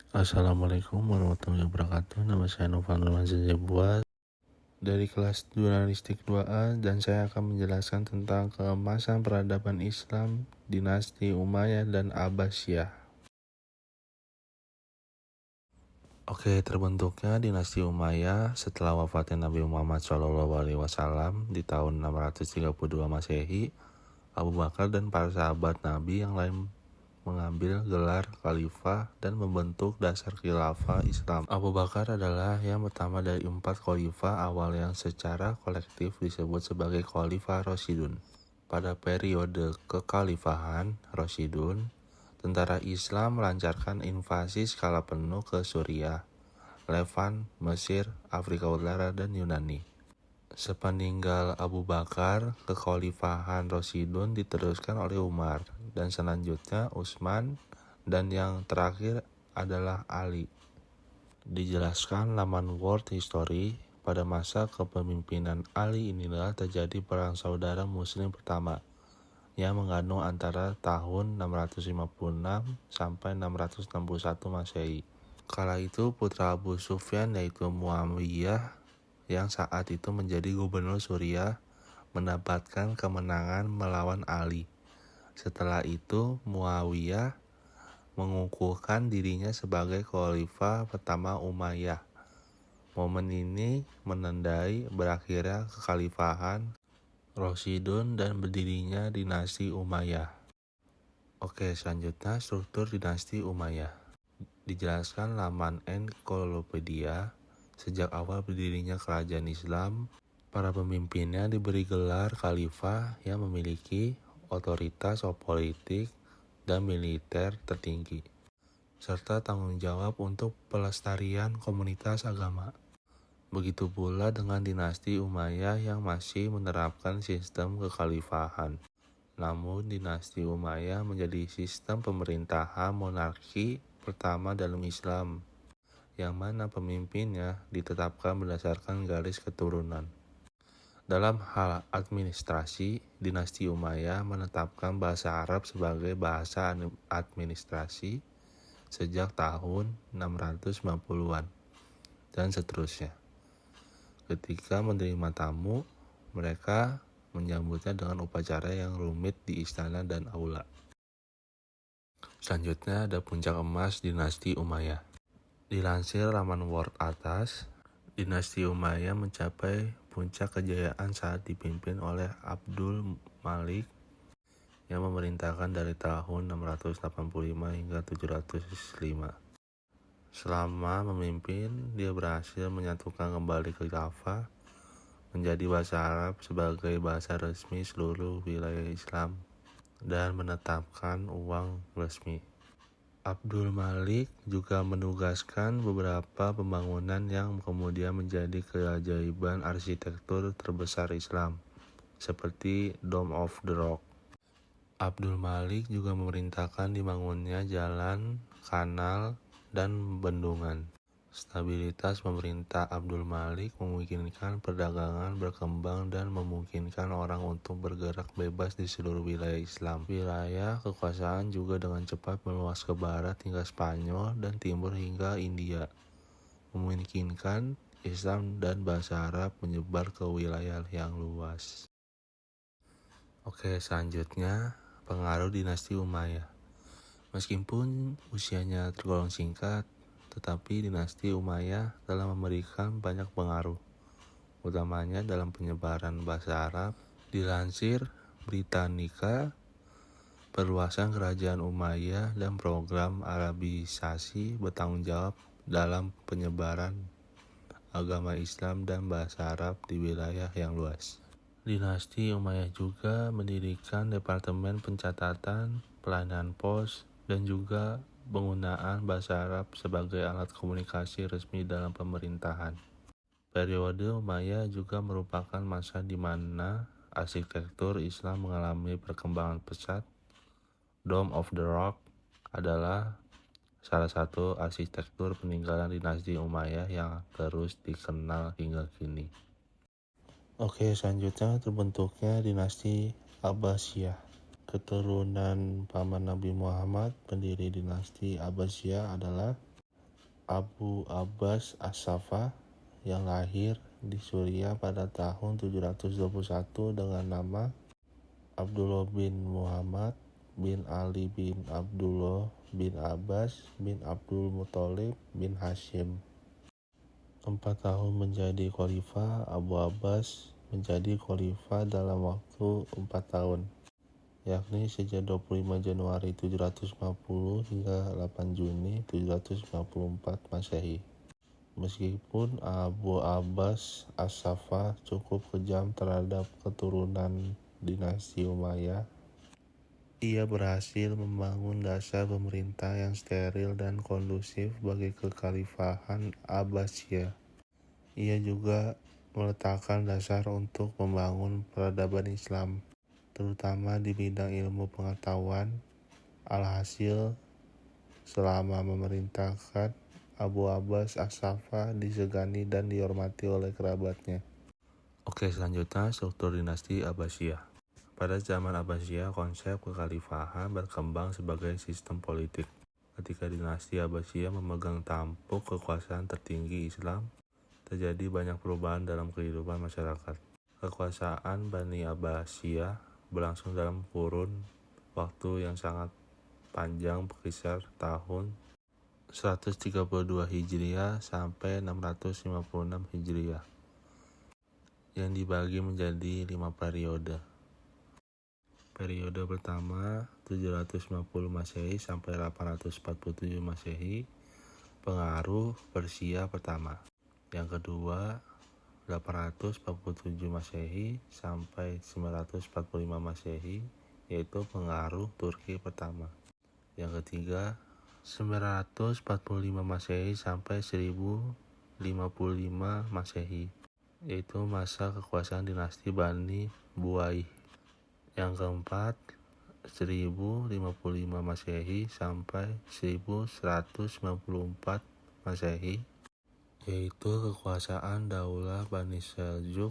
Assalamualaikum warahmatullahi wabarakatuh. Nama saya Novan Zabuas dari kelas Jurnalistik 2A dan saya akan menjelaskan tentang keemasan peradaban Islam, dinasti Umayyah dan Abbasiyah. Terbentuknya dinasti Umayyah setelah wafatnya Nabi Muhammad SAW di tahun 632 Masehi. Abu Bakar dan para sahabat Nabi yang lain mengambil gelar khalifah dan membentuk dasar khilafah Islam. Abu Bakar adalah yang pertama dari 4 khalifah awal yang secara kolektif disebut sebagai Khalifah Rasyidun. Pada periode kekhalifahan Rasyidun, tentara Islam melancarkan invasi skala penuh ke Suriah, Levan, Mesir, Afrika Utara, dan Yunani. Sepeninggal Abu Bakar, kekhalifahan Rasyidun diteruskan oleh Umar, dan selanjutnya Utsman, dan yang terakhir adalah Ali. Dijelaskan laman World History, pada masa kepemimpinan Ali inilah terjadi perang saudara muslim pertama, yang mengandung antara tahun 656 sampai 661 Masehi. Kala itu putra Abu Sufyan yaitu Muawiyah yang saat itu menjadi gubernur Suriah mendapatkan kemenangan melawan Ali. Setelah itu Muawiyah mengukuhkan dirinya sebagai khalifah pertama Umayyah. Momen ini menandai berakhirnya kekhalifahan Rasyidun dan berdirinya dinasti Umayyah. Selanjutnya struktur dinasti Umayyah. Dijelaskan laman Encyclopedia. Sejak awal berdirinya kerajaan Islam, para pemimpinnya diberi gelar khalifah yang memiliki otoritas politik dan militer tertinggi, serta tanggung jawab untuk pelestarian komunitas agama. Begitu pula dengan dinasti Umayyah yang masih menerapkan sistem kekhalifahan. Namun dinasti Umayyah menjadi sistem pemerintahan monarki pertama dalam Islam, yang mana pemimpinnya ditetapkan berdasarkan garis keturunan. Dalam hal administrasi, dinasti Umayyah menetapkan bahasa Arab sebagai bahasa administrasi sejak tahun 690-an dan seterusnya. Ketika menerima tamu, mereka menyambutnya dengan upacara yang rumit di istana dan aula. Selanjutnya ada puncak emas dinasti Umayyah. Dilansir laman World Atlas, dinasti Umayyah mencapai puncak kejayaan saat dipimpin oleh Abdul Malik yang memerintahkan dari tahun 685 hingga 705. Selama memimpin, dia berhasil menyatukan kembali khilafah menjadi bahasa Arab sebagai bahasa resmi seluruh wilayah Islam dan menetapkan uang resmi. Abdul Malik juga menugaskan beberapa pembangunan yang kemudian menjadi keajaiban arsitektur terbesar Islam, seperti Dome of the Rock. Abdul Malik juga memerintahkan dibangunnya jalan, kanal, dan bendungan. Stabilitas pemerintah Abdul Malik memungkinkan perdagangan berkembang dan memungkinkan orang untuk bergerak bebas di seluruh wilayah Islam. Wilayah kekuasaan juga dengan cepat meluas ke barat hingga Spanyol dan timur hingga India, memungkinkan Islam dan bahasa Arab menyebar ke wilayah yang luas. Selanjutnya pengaruh dinasti Umayyah. Meskipun usianya tergolong singkat, tetapi dinasti Umayyah telah memberikan banyak pengaruh, utamanya dalam penyebaran bahasa Arab. Dilansir Britannica, perluasan kerajaan Umayyah dan program Arabisasi bertanggung jawab dalam penyebaran agama Islam dan bahasa Arab di wilayah yang luas. Dinasti Umayyah juga mendirikan departemen pencatatan, pelayanan pos, dan juga penggunaan bahasa Arab sebagai alat komunikasi resmi dalam pemerintahan. Periode Umayyah juga merupakan masa di mana arsitektur Islam mengalami perkembangan pesat. Dome of the Rock adalah salah satu arsitektur peninggalan dinasti Umayyah yang terus dikenal hingga kini. Selanjutnya terbentuknya dinasti Abbasiyah. Keturunan paman Nabi Muhammad, pendiri dinasti Abbasiyah adalah Abu Abbas As-Saffah yang lahir di Suriah pada tahun 721 dengan nama Abdullah bin Muhammad bin Ali bin Abdullah bin Abbas bin Abdul Muthalib bin Hashim. 4 tahun menjadi khalifah, Abu Abbas menjadi khalifah dalam waktu 4 tahun, yakni sejak 25 Januari 750 hingga 8 Juni 754 Masehi. Meskipun Abu Abbas As-Saffah cukup kejam terhadap keturunan dinasti Umayyah, ia berhasil membangun dasar pemerintah yang steril dan kondusif bagi kekhalifahan Abbasiyah. Ia juga meletakkan dasar untuk membangun peradaban Islam, terutama di bidang ilmu pengetahuan. Alhasil, selama memerintahkan, Abu Abbas As-Saffah disegani dan dihormati oleh kerabatnya. Oke, selanjutnya struktur dinasti Abbasiyah. Pada zaman Abbasiyah, konsep kekhalifahan berkembang sebagai sistem politik. Ketika dinasti Abbasiyah memegang tampuk kekuasaan tertinggi Islam, terjadi banyak perubahan dalam kehidupan masyarakat. Kekuasaan Bani Abbasiyah berlangsung dalam kurun waktu yang sangat panjang, berkisar tahun 132 Hijriah sampai 656 Hijriah, yang dibagi menjadi 5 periode. Periode pertama 750 Masehi sampai 847 Masehi, pengaruh Persia pertama. Yang kedua 847 Masehi sampai 945 Masehi, yaitu pengaruh Turki pertama. Yang ketiga 945 Masehi sampai 1055 Masehi, yaitu masa kekuasaan dinasti Bani Buaih. Yang keempat 1055 Masehi sampai 1194 Masehi, yaitu kekuasaan Daulah Bani Seljuk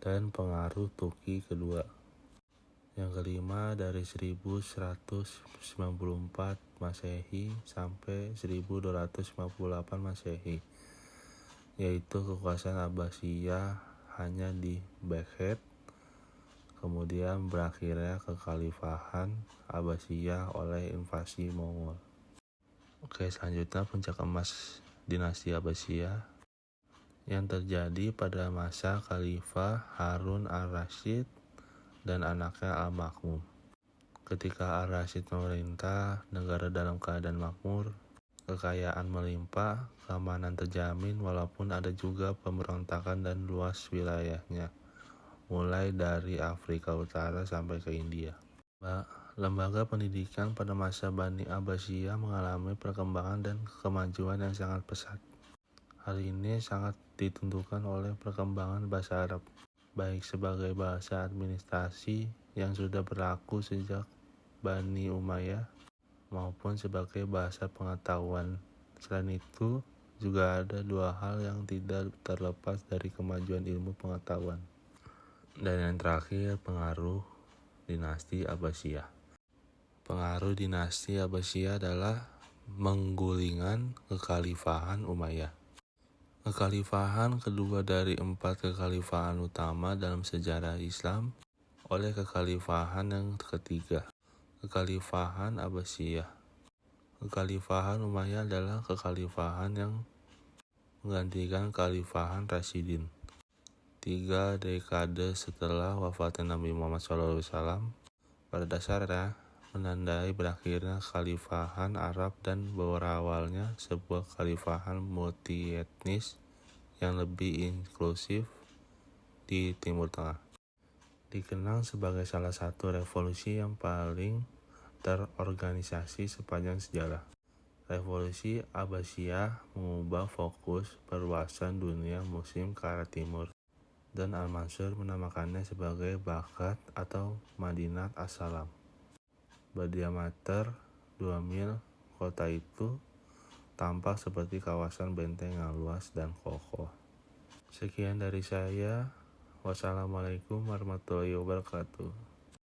dan pengaruh Turki kedua. Yang kelima dari 1194 Masehi sampai 1258 Masehi, yaitu kekuasaan Abbasiyah hanya di Baghdad. Kemudian berakhirnya kekhalifahan Abbasiyah oleh invasi Mongol. Oke, selanjutnya puncak emas dinasti Abbasiyah yang terjadi pada masa Khalifah Harun Ar-Rasyid dan anaknya Al-Makmum. Ketika Ar-Rasyid memerintah, negara dalam keadaan makmur, kekayaan melimpah, keamanan terjamin, walaupun ada juga pemberontakan dan luas wilayahnya, mulai dari Afrika Utara sampai ke India. Lembaga pendidikan pada masa Bani Abbasiyah mengalami perkembangan dan kemajuan yang sangat pesat. Hal ini sangat ditentukan oleh perkembangan bahasa Arab, baik sebagai bahasa administrasi yang sudah berlaku sejak Bani Umayyah, maupun sebagai bahasa pengetahuan. Selain itu, juga ada dua hal yang tidak terlepas dari kemajuan ilmu pengetahuan. Dan yang terakhir, pengaruh dinasti Abbasiyah. Pengaruh dinasti Abbasiyah adalah menggulingkan kekhalifahan Umayyah. Kekhalifahan kedua dari 4 kekhalifahan utama dalam sejarah Islam oleh kekhalifahan yang ketiga, kekhalifahan Abbasiyah. Kekhalifahan Umayyah adalah kekhalifahan yang menggantikan kekhalifahan Rasyidin 3 dekade setelah wafatnya Nabi Muhammad SAW. Pada dasarnya menandai berakhirnya kekhalifahan Arab dan berawalnya sebuah kekhalifahan multietnis yang lebih inklusif di Timur Tengah. Dikenal sebagai salah satu revolusi yang paling terorganisasi sepanjang sejarah. Revolusi Abbasiyah mengubah fokus perluasan dunia muslim ke arah timur, dan Al-Mansur menamakannya sebagai Baghdad atau Madinat As-Salam. Berdiameter 2 mil, kota itu tampak seperti kawasan benteng yang luas dan kokoh. Sekian dari saya. Wassalamualaikum warahmatullahi wabarakatuh.